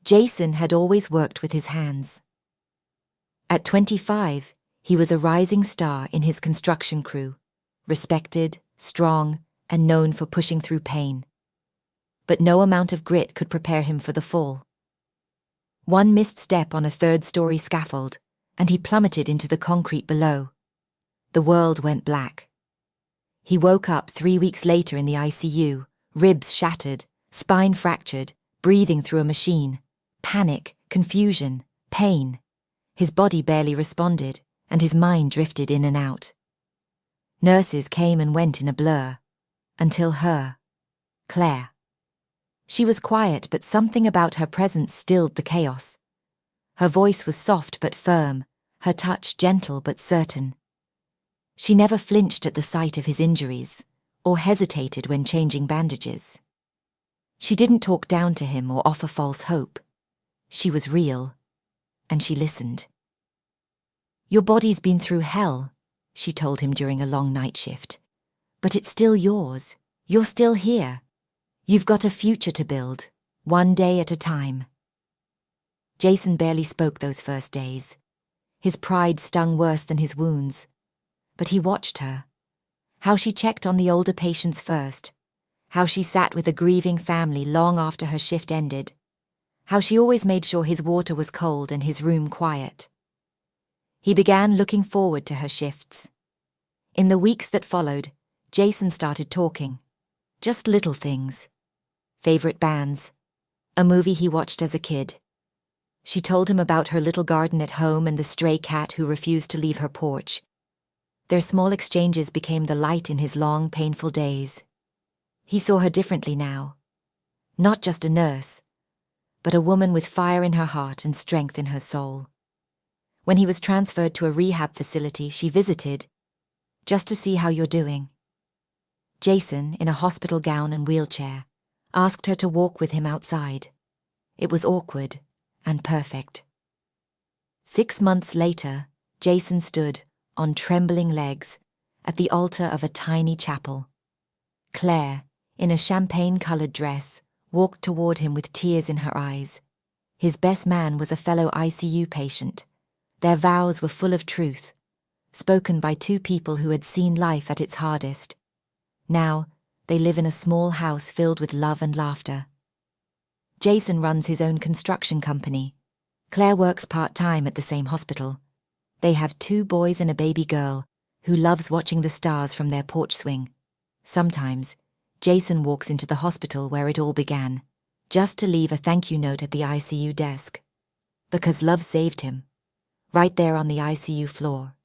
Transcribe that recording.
Jason had always worked with his hands. At 25, he was a rising star in his construction crew, respected, strong, and known for pushing through pain. But no amount of grit could prepare him for the fall. One missed step on a third-story scaffold, and he plummeted into the concrete below. The world went black. He woke up 3 weeks later in the ICU, ribs shattered, spine fractured, breathing through a machine. Panic, confusion, pain. His body barely responded, and his mind drifted in and out. Nurses came and went in a blur. Until her, Claire. She was quiet, but something about her presence stilled the chaos. Her voice was soft but firm, her touch gentle but certain. She never flinched at the sight of his injuries, or hesitated when changing bandages. She didn't talk down to him or offer false hope. She was real, and she listened. "Your body's been through hell," she told him during a long night shift. "But it's still yours. You're still here. You've got a future to build, one day at a time." Jason barely spoke those first days. His pride stung worse than his wounds. But he watched her. How she checked on the older patients first. How she sat with a grieving family long after her shift ended. How she always made sure his water was cold and his room quiet. He began looking forward to her shifts. In the weeks that followed, Jason started talking. Just little things. Favorite bands. A movie he watched as a kid. She told him about her little garden at home and the stray cat who refused to leave her porch. Their small exchanges became the light in his long, painful days. He saw her differently now. Not just a nurse, but a woman with fire in her heart and strength in her soul. When he was transferred to a rehab facility, she visited, just to see how you're doing. Jason, in a hospital gown and wheelchair, asked her to walk with him outside. It was awkward and perfect. 6 months later, Jason stood, on trembling legs, at the altar of a tiny chapel. Claire, in a champagne-coloured dress, walked toward him with tears in her eyes. His best man was a fellow ICU patient. Their vows were full of truth, spoken by two people who had seen life at its hardest. Now, they live in a small house filled with love and laughter. Jason runs his own construction company. Claire works part-time at the same hospital. They have 2 boys and a baby girl, who loves watching the stars from their porch swing. Sometimes, Jason walks into the hospital where it all began, just to leave a thank you note at the ICU desk. Because love saved him, right there on the ICU floor.